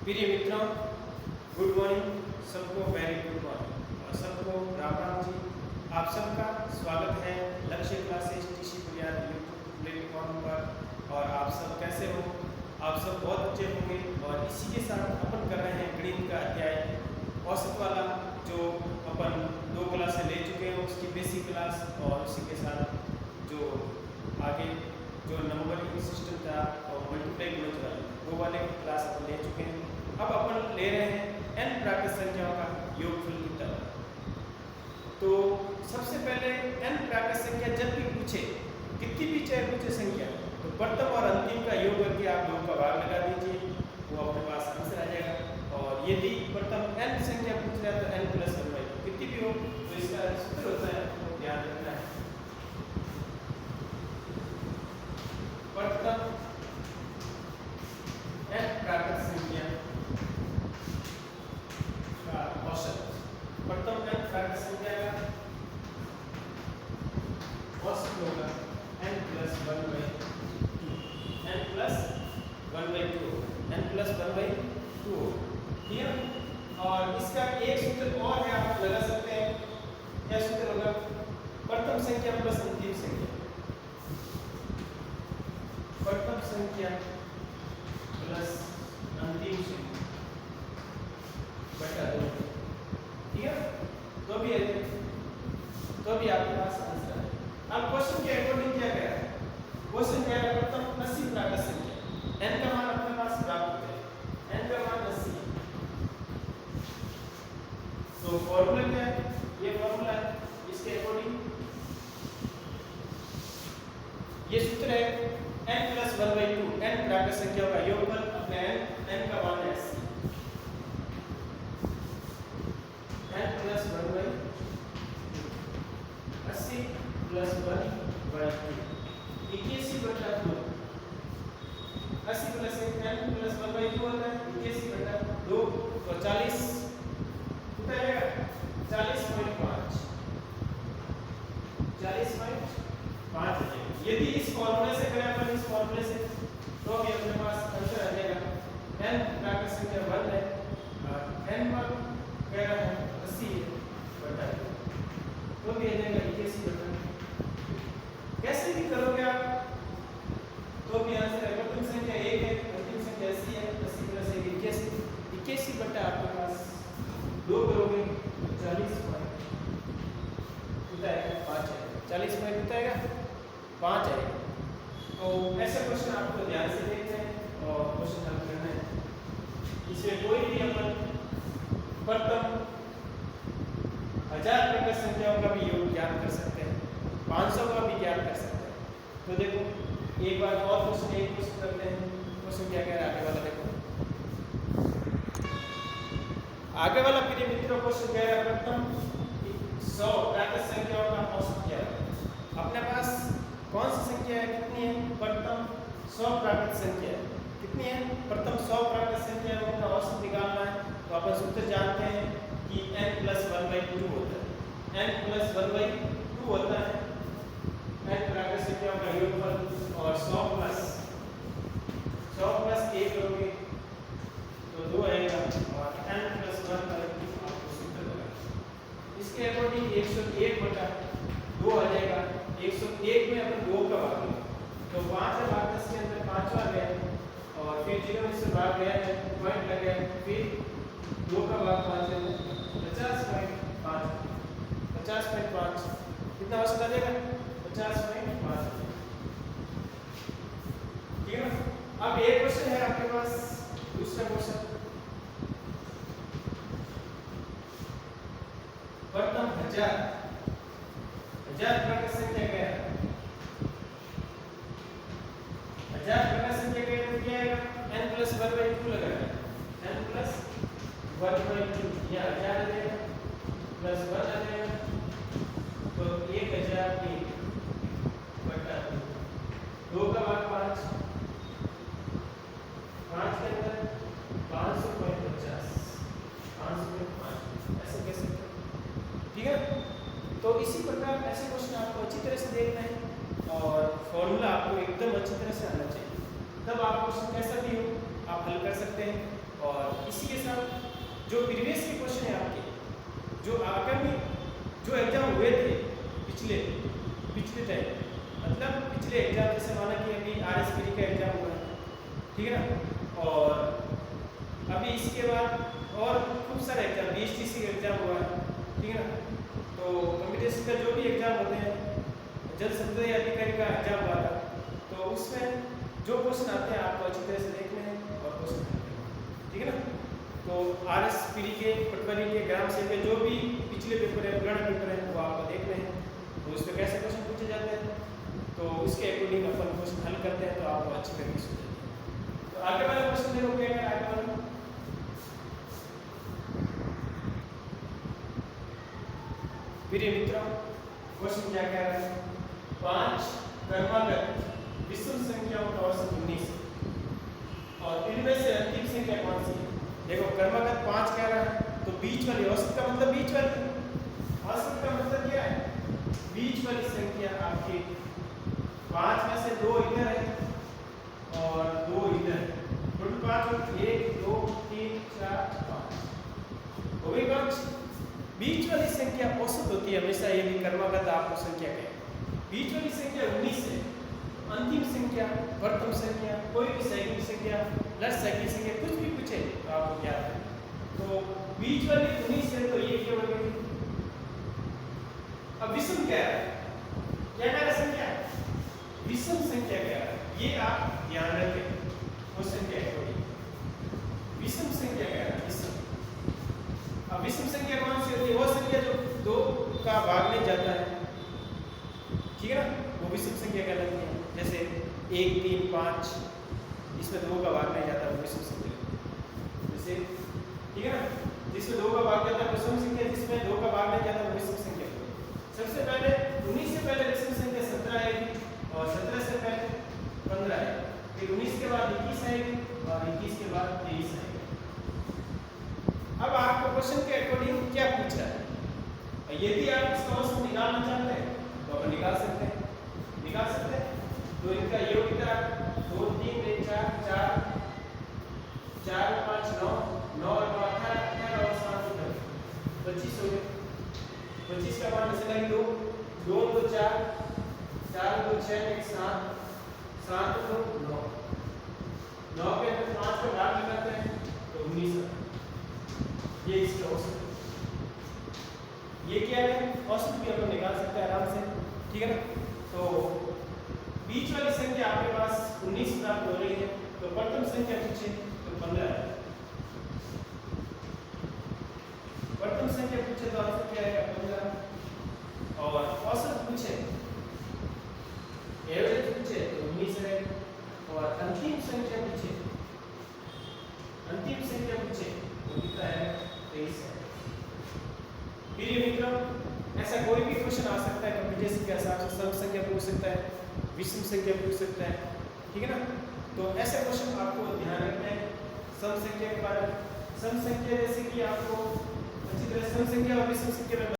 प्रिय मित्रों, good morning. सबको वेरी गुड मॉर्निंग और सबको राम राम जी। आप सबका स्वागत है लक्ष्य क्लासेस टीसी बुनियाद यूट्यूब प्लेटफॉर्म पर। और आप सब कैसे हो? आप सब बहुत अच्छे होंगे। और इसी के साथ अपन कर रहे हैं गणित का अध्याय औसत वाला, जो अपन 2 क्लासें ले चुके हैं, उसकी बेसिक क्लास। और उसी के साथ जो आगे जो नंबरिंग सिस्टम था और मल्टीप्लाई गुणज वाले, वो वाले क्लास अपन ले चुके हैं। अब अपन ले रहे हैं n प्राकृत संख्याओं का योगफल की तरफ। तो सबसे पहले n प्राकृत संख्या जब भी पूछे, कितनी भी चाहे पूछे संख्या, तो प्रथम और अंतिम का योग करके आप 2 का भाग लगा दीजिए, वो अपने पास आंसर आ जाएगा। और यदि प्रथम n संख्या पूछ रहा है तो n प्लस 1/2 कितनी भी हो, तो इसका सूत्र होता है, तो ध्यान रखना है। प्रथम n प्राकृत संख्या का औसत, प्रथम n प्राकृत संख्या का औसत होगा n plus 1/2, n plus 1/2, n plus 1/2। ठीक है। और इसका एक सूत्र और है, आप लगा सकते हैं। क्या सूत्र होगा? प्रथम संख्या प्लस अंतिम संख्या, प्रथम संख्या प्लस अंतिम संख्या बटा 2। ठीक है। तो भी आपके पास आंसर है। अब क्वेश्चन के अकॉर्डिंग क्या कह रहा है? क्वेश्चन कह रहा है प्रथम 80 प्राकृत संख्या, n का मान अपने पास प्राप्त है, n का मान 80 है। तो फॉर्मूला क्या है? ये फॉर्मूला है, इसके अकॉर्डिंग ये सूत्र है n प्लस 1/2, n प्राकृत संख्याओं का योगफल अपने n का मान है 80, n प्लस 1/2, 80 प्लस 1/2, 81 बटा 2। 80 प्लस 1 n प्लस 1/2 होता है 81 बटा 2, तो 40 कितना आएगा? 40.5, 40.5 है। यदि इस फॉर्मूले से करें अपन, इस फॉर्मूले से, तो भी अपने पास आंसर आ जाएगा। n प्राकृत संख्या 1 है और n पर कह रहा है 80 बटा 2, तो भी आ जाएगा 81 बटा 2। कैसे भी करोगे आप, तो भी आंसर है। प्रथम संख्या 1 है, अंतिम संख्या 80 है, 80 प्लस 1 81, 81 बटा आपके पास 2 करोगे 40 पॉइंट कितना है? 5 है। 40 पॉइंट कितना आएगा? 5 है। तो ऐसे क्वेश्चन आपको ध्यान से देखना है और क्वेश्चन हल करना है। इसमें कोई भी अपन प्रथम 1000 प्राकृत संख्याओं का भी योग ज्ञात कर सकते हैं, 500 का भी ज्ञात कर सकते हैं। तो देखो एक बार और क्वेश्चन, एक क्वेश्चन करते हैं। क्वेश्चन क्या कह रहा है आगे वाला? देखो आगे वाला प्रिय मित्रों, क्वेश्चन कह रहा है प्रथम 100 प्राकृत संख्याओं का औसत क्या है? अपने पास कौन सी संख्या है? कितनी है? प्रथम 100 प्राकृत संख्या है। कितनी है? प्रथम 100 प्राकृत संख्या है, उनका औसत निकालना है। तो अपन सूत्र जानते हैं कि n प्लस 1/2 होता है, n प्लस 1/2 होता है n प्राकृत संख्याओं का योगफल। और 100 प्लस 1 करोगे तो 2 आएगा, और n प्लस 1/2 आपको सूत्र लगा। इसके अकॉर्डिंग 101 बटा 2 आ जाएगा। 101 में अपन 2 का भाग लेंगे, तो 5 है भाग 10 के अंदर 5वां गया, और फिर 0 से भाग गया है, पॉइंट लग गया, फिर 2 का भाग 5 है, 50.5, 50.5 कितना औसत आ जाएगा? 50.5। ठीक है ना। अब एक क्वेश्चन है आपके पास, दूसरा क्वेश्चन, प्रथम 1000 प्राकृत संख्या क्या है? 1000 प्राकृत संख्या क्या आएगा? n प्लस 1/2 लगाएगा, n प्लस 1/2 या 1000 आ जाएगा प्लस 1 आ जाएगा, तो 1001 बटा 2 का भाग 5, 5 के अंदर 500.50, 505 ऐसे कह सकते हैं। ठीक है। तो इसी प्रकार ऐसे क्वेश्चन आपको अच्छी तरह से देखना है और फॉर्मूला आपको एकदम अच्छी तरह से आना चाहिए, तब आप क्वेश्चन कैसा भी हो आप हल कर सकते हैं। और इसी के साथ जो प्रीवियस के क्वेश्चन है आपके, जो आगामी जो एग्जाम हुए थे पिछले टाइम, मतलब पिछले एग्जाम, जैसे माना कि अभी RSPD का एग्जाम हुआ है, ठीक है ना, और अभी इसके बाद और खूब सारे एग्जाम, BSTC का एग्जाम हुआ है, ठीक है ना, तो कम्पिटिशन का जो भी एग्जाम होते हैं, जल संसदीय अधिकारी का एग्जाम हुआ था, तो उसमें जो क्वेश्चन आते हैं आपको अच्छी तरह से देखने हैं और क्वेश्चन हल करने हैं, ठीक है ना। तो RSPD के, पटवारी के, ग्राम सेवक के जो भी पिछले पेपर है, पुराने पेपर है, वो आपको देख रहे हैं, तो उसमें कैसे क्वेश्चन पूछे जाते हैं, तो उसके अकॉर्डिंग अपन क्वेश्चन हल करते हैं, तो आपको अच्छी प्रैक्टिस हो जाती है। तो आगे वाला क्वेश्चन देखो क्या है, आगे वाला प्रिय मित्रों, क्वेश्चन क्या कह रहा है, 5 क्रमागत विषम संख्याओं का औसत 19 और इनमें से अंतिम संख्या कौन सी है। देखो क्रमागत 5 कह रहा है, तो बीच वाली, औसत का मतलब बीच वाली, औसत का मतलब क्या है, बीच वाली संख्या आपकी 5 में से 2 इधर है और 2 इधर है, टोटल 5 और 1 2 3 4 5 हो गई 5। बीच वाली संख्या औसत होती है हमेशा, ये भी क्रमागत आपको संख्या कहे, बीच वाली संख्या 19 है, अंतिम संख्या, प्रथम संख्या, कोई भी सैकड़िक संख्या प्लस सैकड़िक संख्या कुछ भी पूछे तो आपको याद है, तो बीच वाली 19 है, तो ये क्या हो गई। अब विषम क्या है, क्या कह रहा संख्या, विषम संख्या क्या है, ये आप ध्यान रखें, क्वेश्चन क्या है, विषम संख्या क्या है, विषम। अब विषम संख्या कौन सी होती है, वो संख्या जो 2 का भाग नहीं जाता है, ठीक है ना, वो विषम संख्या कहलाती है। जैसे 1 3 5, इसमें 2 का भाग नहीं जाता, वो विषम संख्या, जैसे, ठीक है ना, जिसमें 2 का भाग जाता है विषम संख्या, जिसमें 2 का भाग नहीं जाता वो विषम संख्या। सबसे पहले 19 से पहले विषम संख्या 17 आएगी और 17 से पहले 15 है, फिर 19 के बाद 21 आएगी और 21 के बाद 23 आएगी। अब आपको क्वेश्चन के अकॉर्डिंग क्या पूछ रहा है, यदि आप इसका औसत निकालना चाहते हैं तो अपन निकाल सकते हैं, तो इनका योग्यता 2 3 4 4 4 5 9 9 और 18 18 और 7 25 हो गए, 25 का मान ऐसे लगी 2 2 2 4 4 2 6 1 7 7 2 9 9 के अंदर 5 का भाग लगाते हैं तो 19, ये इसका औसत, ये क्या है, औसत भी अपन निकाल सकते हैं आराम से, ठीक है ना। तो बीच वाली संख्या आपके पास 19 प्राप्त हो रही है, तो प्रथम संख्या पूछे तो 15 है, प्रथम संख्या पूछे तो आंसर क्या आएगा 15, और औसत पूछे, एवरेज पूछे तो 19 रहेगा, और अंतिम संख्या पूछे तो कितना है 23 है। प्रिय मित्रों, ऐसा कोई भी क्वेश्चन आ सकता है कंप्यूटेशन के हिसाब से, सम संख्या पूछ सकता है, विषम संख्या पूछ सकता है, ठीक है ना, तो ऐसे क्वेश्चन आपको ध्यान रखना है सम संख्या के बारे में। सम संख्या जैसे कि आपको अच्छी तरह सम संख्या और विषम संख्या में